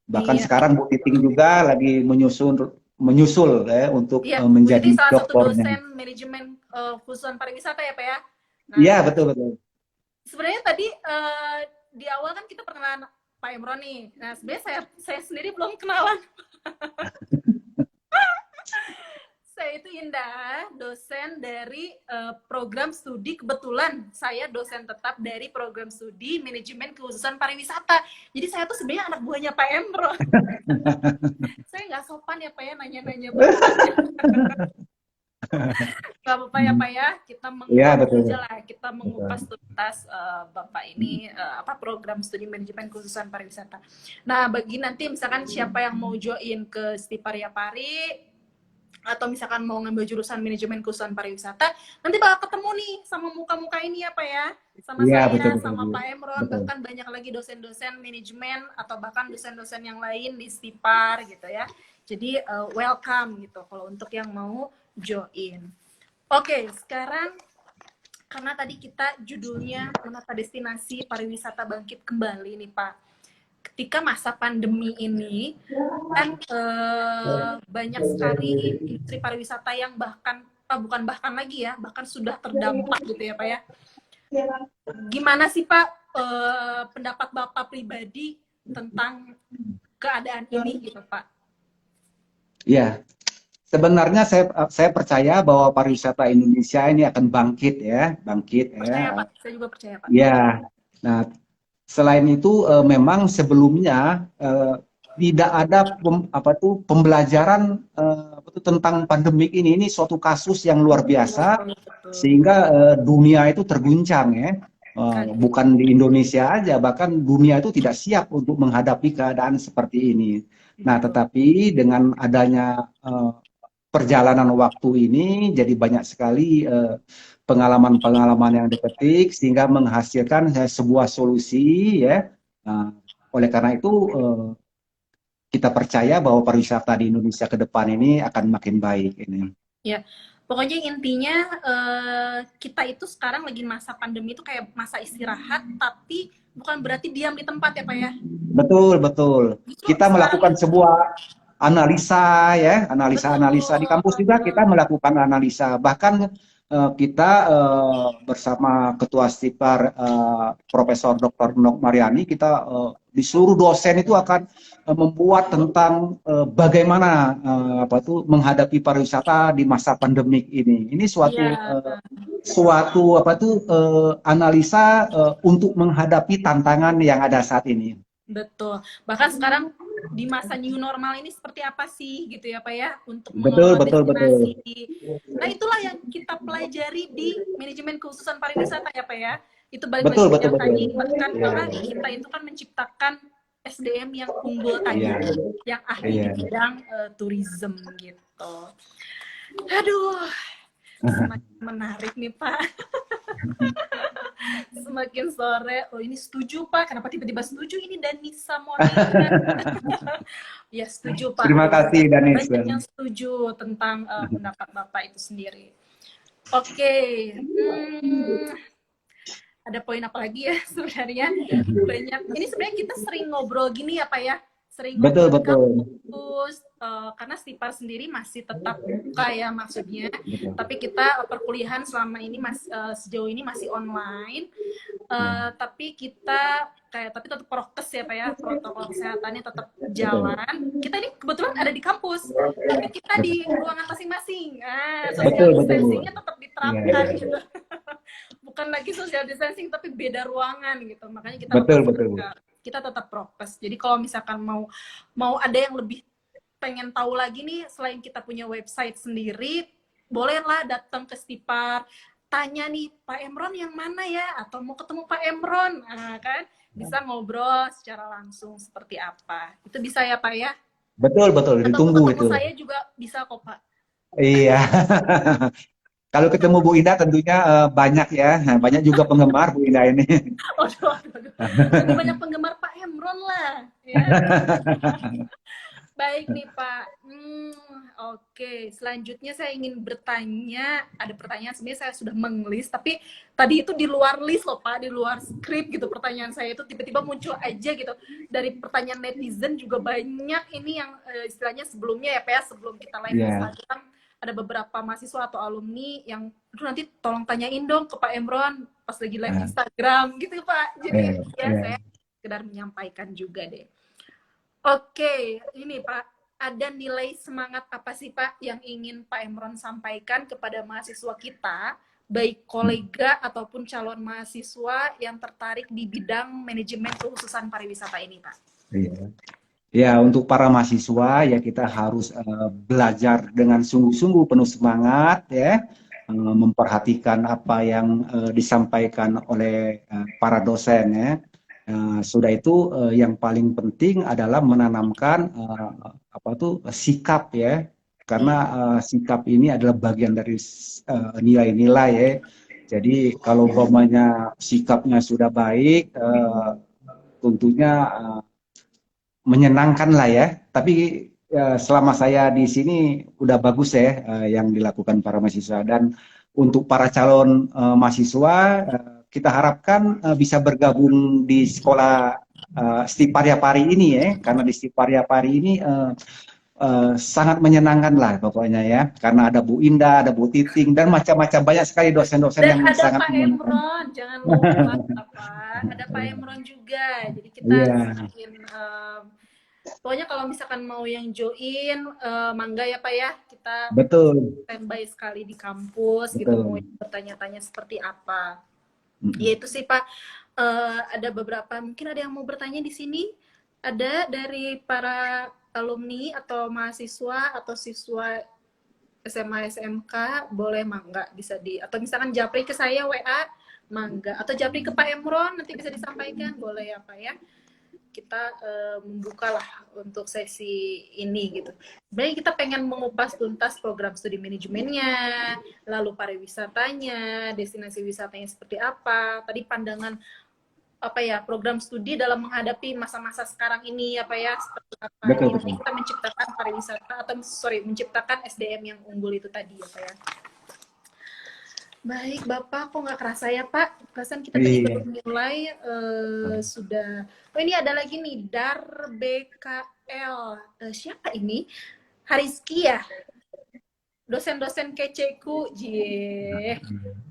Bahkan iya. sekarang Bu Titing juga lagi menyusul ya untuk Iya, Bu menjadi Titi salah satu doktornya. dosen manajemen khususan pariwisata ya, Pak ya. Iya, Nah, betul betul. sebenarnya tadi di awal kan kita perkenalan Pak Emron nih. Nah, sebenarnya saya sendiri belum kenalan. Saya itu Indah, dosen dari program studi, kebetulan saya dosen tetap dari program studi manajemen keuangan pariwisata. Jadi saya tuh sebenarnya anak buahnya Pak Emron. Saya nggak sopan ya Pak ya nanya-nanya bapaknya. Gak apa-apa ya Pak ya, kita Iya, menguak betul. aja lah, kita Betul. mengupas tuntas Bapak ini apa program studi manajemen keuangan pariwisata. Nah, bagi nanti misalkan siapa yang mau join ke Stiparya Pari atau misalkan mau ngambil jurusan manajemen keuangan pariwisata, nanti bakal ketemu nih sama muka-muka ini ya Pak ya, sama Iya, betul saya, betul. sama Pak Emron, Betul. bahkan banyak lagi dosen-dosen manajemen atau bahkan dosen-dosen yang lain di Stipar gitu ya. Jadi welcome gitu kalau untuk yang mau join. Oke, sekarang karena tadi kita judulnya menata destinasi pariwisata bangkit kembali nih Pak. ketika masa pandemi ini kan banyak sekali industri pariwisata yang bahkan bukan bahkan lagi ya, bahkan sudah terdampak gitu ya Pak ya. Gimana sih Pak pendapat Bapak pribadi tentang keadaan ini gitu Pak? Ya, sebenarnya saya percaya bahwa pariwisata Indonesia ini akan bangkit ya, bangkit Percaya ya. Pak, saya juga percaya Pak. Ya, nah selain itu memang sebelumnya tidak ada pembelajaran tentang pandemik ini. Ini suatu kasus yang luar biasa Betul. sehingga dunia itu terguncang ya. Kaget. Bukan di Indonesia aja, bahkan dunia itu tidak siap untuk menghadapi keadaan seperti ini. Nah, Betul. tetapi dengan adanya perjalanan waktu ini, jadi banyak sekali pengalaman-pengalaman yang dipetik sehingga menghasilkan sebuah solusi ya. Nah, oleh karena itu kita percaya bahwa pariwisata di Indonesia ke depan ini akan makin baik ini. Ya, pokoknya intinya kita itu sekarang lagi masa pandemi itu kayak masa istirahat, tapi bukan berarti diam di tempat ya Pak ya. Betul, betul. Justru Kita sekarang melakukan sebuah analisa ya, analisa-analisa di kampus juga kita betul. melakukan analisa. Bahkan kita bersama Ketua Stipar Profesor Dr. Nok Mariani, kita di seluruh dosen itu akan membuat tentang bagaimana menghadapi pariwisata di masa pandemik ini. Ini suatu Iya, analisa untuk menghadapi tantangan yang ada saat ini. betul. Bahkan sekarang di masa new normal ini seperti apa sih gitu ya Pak ya untuk Betul, mengelola betul, betul. destinasi. Nah, itulah yang kita pelajari di manajemen keususan pariwisata ya Pak ya. Itu balik lagi Betul, ke betul, yang betul. tadi, bahkan Iya, apa kita itu kan menciptakan SDM yang unggul tadi, iya, yang ahli iya. di bidang tourism gitu. Aduh, semakin menarik nih Pak. Semakin sore, oh ini setuju Pak, kenapa tiba-tiba setuju ini Danisa Monica? Ya setuju Pak, Terima kasih, Danis. banyak yang setuju tentang pendapat Bapak itu sendiri. Oke, ada poin apa lagi ya sebenarnya? Banyak, ini sebenarnya kita sering ngobrol gini ya Pak ya, sering Betul, ngobrol di betul. kampus, karena Stipar sendiri masih tetap buka ya maksudnya, tapi kita perkuliahan selama ini sejauh ini masih online. Tapi kita tapi tetap prokes ya Pak ya, protokol kesehatannya tetap Betul, jalan. Kita ini kebetulan ada di kampus, tapi kita di ruangan masing-masing. Social betul, betul. distancingnya tetap Iya, diterapkan gitu. Bukan lagi social distancing tapi beda ruangan gitu. Makanya kita betul, lepas betul. masker. Kita tetap prokes. Jadi kalau misalkan mau ada yang lebih pengen tahu lagi nih, selain kita punya website sendiri, bolehlah datang ke Stipar, tanya nih Pak Emron yang mana ya, atau mau ketemu Pak Emron, kan bisa ngobrol secara langsung seperti apa. Itu bisa ya Pak ya? Betul, betul. Atau mau Ditunggu ketemu itu. saya juga bisa kok Pak. Iya. Kalau ketemu Bu Indah tentunya banyak ya. Banyak juga penggemar Bu Indah ini. Waduh, lebih banyak penggemar Pak Emron lah. Ya. Baik nih Pak. Oke. Selanjutnya saya ingin bertanya. Ada pertanyaan sebenarnya saya sudah mengelis, tapi tadi itu di luar list loh Pak, di luar skrip gitu. Pertanyaan saya itu tiba-tiba muncul aja gitu. Dari pertanyaan netizen juga banyak ini yang istilahnya sebelumnya ya Pak ya, sebelum kita live Instagram, ada beberapa mahasiswa atau alumni yang nanti tolong tanyain dong ke Pak Emron pas lagi live Instagram gitu Pak. Jadi ya saya sekedar menyampaikan juga deh. Oke, ini Pak, ada nilai semangat apa sih Pak yang ingin Pak Emron sampaikan kepada mahasiswa kita, baik kolega ataupun calon mahasiswa yang tertarik di bidang manajemen kekhususan pariwisata ini Pak? Ya, untuk para mahasiswa ya kita harus belajar dengan sungguh-sungguh penuh semangat ya, memperhatikan apa yang disampaikan oleh para dosen ya. Sudah itu yang paling penting adalah menanamkan sikap ya, karena sikap ini adalah bagian dari nilai-nilai ya. Jadi kalau umpamanya sikapnya sudah baik, tentunya menyenangkan lah ya. Tapi selama saya di sini udah bagus ya yang dilakukan para mahasiswa. Dan untuk para calon mahasiswa kita harapkan bisa bergabung di sekolah Stiparia Pari ini ya, karena di Stiparia Pari ini sangat menyenangkan lah pokoknya ya, karena ada Bu Indah, ada Bu Titing, dan macam-macam banyak sekali dosen-dosen Dan yang ada sangat Pak menyenangkan. Emron, jangan lupa apa, ada Pak Emron juga. Jadi kita Iya, semakin, pokoknya kalau misalkan mau yang join, mangga ya Pak ya, kita betul, standby sekali di kampus gitu, mau betul. bertanya-tanya seperti apa. Ya Mm-mm. itu sih Pak. Ada beberapa, mungkin ada yang mau bertanya di sini. Ada dari para alumni atau mahasiswa atau siswa SMA SMK, boleh mangga bisa atau misalkan japri ke saya WA mangga, atau japri ke Pak Emron nanti bisa disampaikan, boleh ya Pak ya. Kita membuka lah untuk sesi ini gitu. Sebenarnya kita pengen mengupas tuntas program studi manajemennya, lalu pariwisatanya, destinasi wisatanya seperti apa. Tadi pandangan apa ya, program studi dalam menghadapi masa-masa sekarang ini apa ya, seperti apa. Betul, Ini betul. kita menciptakan pariwisata atau menciptakan SDM yang unggul itu tadi ya Pak ya. Baik, Bapak, kok nggak kerasa ya, Pak? Perasaan kita tadi Iya. baru mulai, sudah... Oh, ini ada lagi nih, Dar BKL. Siapa ini? Hariski ya? Dosen-dosen keceku. Jie.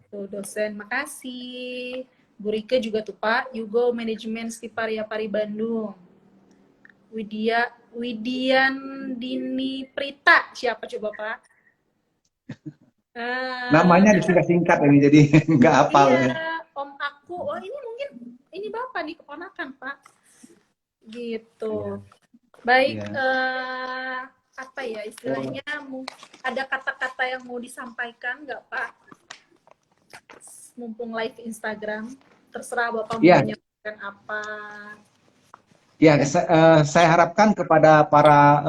Tuh, dosen, makasih. Bu Rike juga tuh, Pak. Yugo Manajemen Stiparia Pari Bandung. Widian Dini Prita. Siapa coba, Pak? Namanya Uh, disingkat-singkat ini, jadi nggak hafal Iya, ya. om aku. Oh, ini mungkin ini Bapak nih, keponakan, Pak. Gitu. Iya. Baik, Iya. apa ya istilahnya? Ada kata-kata yang mau disampaikan nggak, Pak? Mumpung live Instagram, terserah Bapak mau Iya, menyampaikan apa. ya, saya harapkan kepada para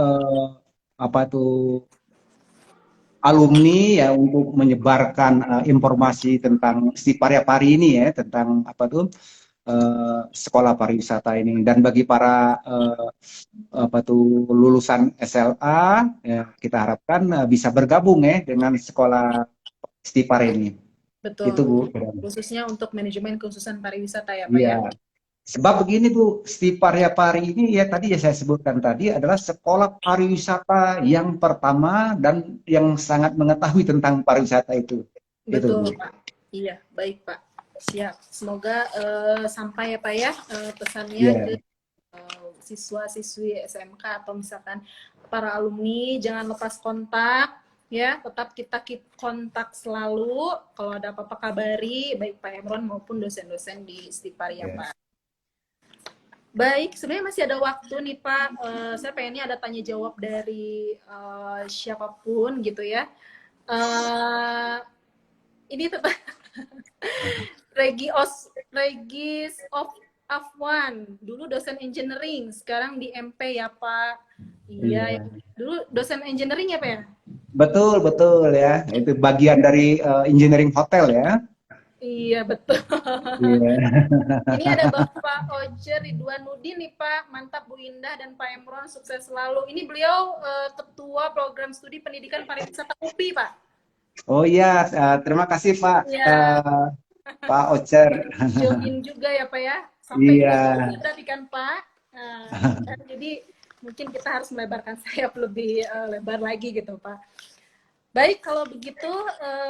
apa tuh alumni ya untuk menyebarkan informasi tentang Stiparia Pari ini ya, tentang apa tuh sekolah pariwisata ini, dan bagi para apa tuh lulusan SLA ya, kita harapkan bisa bergabung ya dengan sekolah Stipar ini. Itu Betul. Bu. Khususnya untuk manajemen kekhususan pariwisata ya, Pak Iya. ya. Sebab begini Bu, Stiparia Pari ini ya tadi ya saya sebutkan tadi adalah sekolah pariwisata yang pertama dan yang sangat mengetahui tentang pariwisata itu. Itu Bu. Betul, Pak. Iya, baik, Pak. Siap. Semoga sampai ya, Pak ya, pesannya ke Iya, siswa-siswi SMK atau misalkan para alumni, jangan lepas kontak ya, tetap kita keep kontak selalu. Kalau ada apa-apa kabari, baik Pak Emron maupun dosen-dosen di Stiparia, iya. Pak. Baik, sebenarnya masih ada waktu nih Pak. Saya pengennya ada tanya jawab dari siapapun gitu ya. Ini tetap Regis of Afwan, dulu dosen engineering, sekarang di MP ya Pak. Iya, Iya. dulu dosen engineering ya Pak ya? Betul, betul ya. Itu bagian dari engineering hotel ya. Iya betul. Iya. Ini ada Bapak Oce Ridwan Nudin nih Pak, mantap Bu Indah dan Pak Emron, sukses selalu. Ini beliau Ketua Program Studi Pendidikan Pariwisata UPI Pak. Oh iya, terima kasih Pak Iya, Pak Ocer. join juga ya Pak ya, sampai Iya, 20 berarti kan Pak. Jadi mungkin kita harus melebarkan sayap lebih lebar lagi gitu Pak. Baik, kalau begitu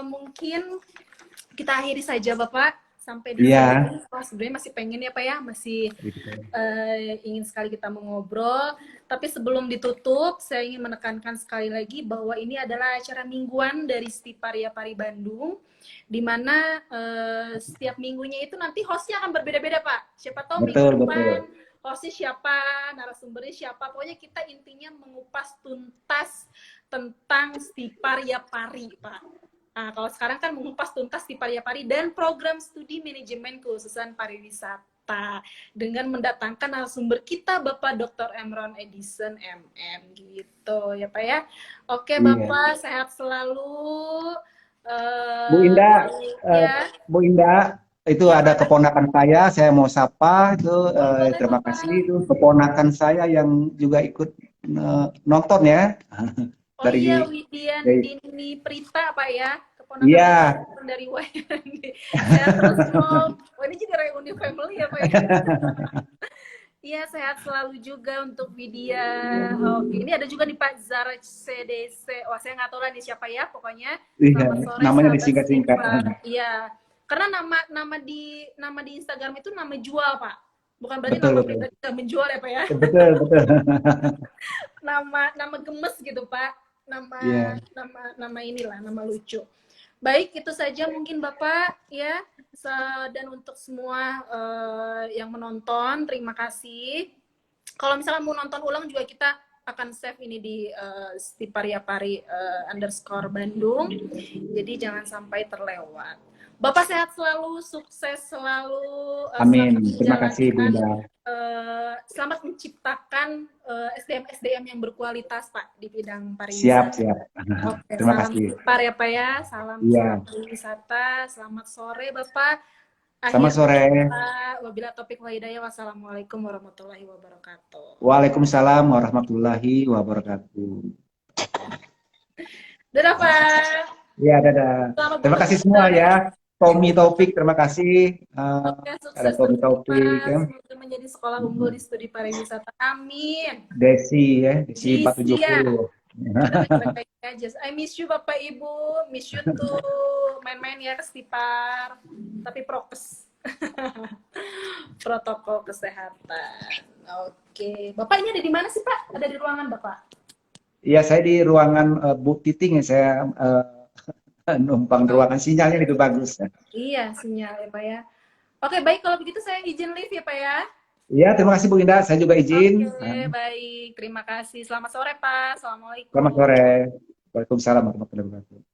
mungkin kita akhiri saja Bapak. Sampai di iya. sini. Oh, sebenarnya masih pengen ya Pak ya, masih ingin sekali kita mengobrol. Tapi sebelum ditutup, saya ingin menekankan sekali lagi bahwa ini adalah acara mingguan dari Stiparia Pari Bandung, di mana setiap minggunya itu nanti hostnya akan berbeda-beda Pak. Siapa tahu minggu Betul, depan betul. hostnya siapa, narasumbernya siapa. Pokoknya kita intinya mengupas tuntas tentang Stiparia Pari Pak. Nah, kalau sekarang kan mengupas tuntas di Pari dan program studi manajemen kekhususan pariwisata dengan mendatangkan narasumber kita Bapak Dr. Emron Edison MM gitu ya Pak ya. Oke Iya. Bapak, sehat selalu. Bu Indah, eh, Ya, Bu Indah, itu ya ada Pak. keponakan saya mau sapa itu, Oh, boleh terima kasih Bapak. itu keponakan saya yang juga ikut nonton ya Oh iya, dari, Widian dari Dini Prita Pak ya. Keponakan iya. Bapak dari Wayandi. Sehat terus dong. Oh ini jadi reuni family ya Pak ya. Iya, sehat selalu juga untuk Widya. Oke, ini ada juga nih Pak Zara CDC. Wah, saya nggak tahu lah nih siapa ya. Pokoknya Iya, selamat sore namanya sahabat disingkat-singkat. Simba. Iya, karena nama di Instagram itu nama jual, Pak. Bukan berarti Betul, nama betul. pribadi nggak menjual ya, Pak ya. Betul, betul. Nama gemes gitu, Pak. Nama Iya, nama inilah, nama lucu. Baik, itu saja mungkin Bapak ya. Dan untuk semua yang menonton, terima kasih. Kalau misalnya mau nonton ulang juga kita akan save ini di Pariapari underscore Bandung. Jadi jangan sampai terlewat. Bapak sehat selalu, sukses selalu, amin. selamat Terima kasih, menjalankan, Bunda. selamat menciptakan SDM-SDM yang berkualitas Pak di bidang Siap, pariwisata. siap. Oke, Terima salam kasih. Sipar ya Pak ya, salam Iya, pariwisata, selamat sore Bapak. selamat Akhir sore. kata, wabila topik wa hidayah, wassalamualaikum warahmatullahi wabarakatuh. Waalaikumsalam warahmatullahi wabarakatuh. Dadah Pak, Iya, dadah. selamat Terima kasih bekerja. semua ya. Tommy Taufik, terima kasih. Oke, Ada sukses Tommy terus Taufik, Pak, ya. semoga menjadi sekolah unggul di studi pariwisata. Amin. Desi, ya. Desi Desi ya, 470. kita baik-baik aja. I miss you Bapak Ibu, miss you tuh main-main ya ke Stipar, tapi prokes. Protokol kesehatan. Oke, Bapak ini ada di mana sih Pak? Ada di ruangan Bapak? Iya, saya di ruangan Bu Titing ya. Saya numpang di Oh, ruangan sinyalnya itu bagus. iya, sinyal ya Pak ya. Oke, baik kalau begitu saya izin live ya Pak ya. Iya, terima kasih Bu Indah. Saya juga izin. Oke, baik. Terima kasih. Selamat sore Pak. Selamat Assalamualaikum. sore. Waalaikumsalam warahmatullahi wabarakatuh.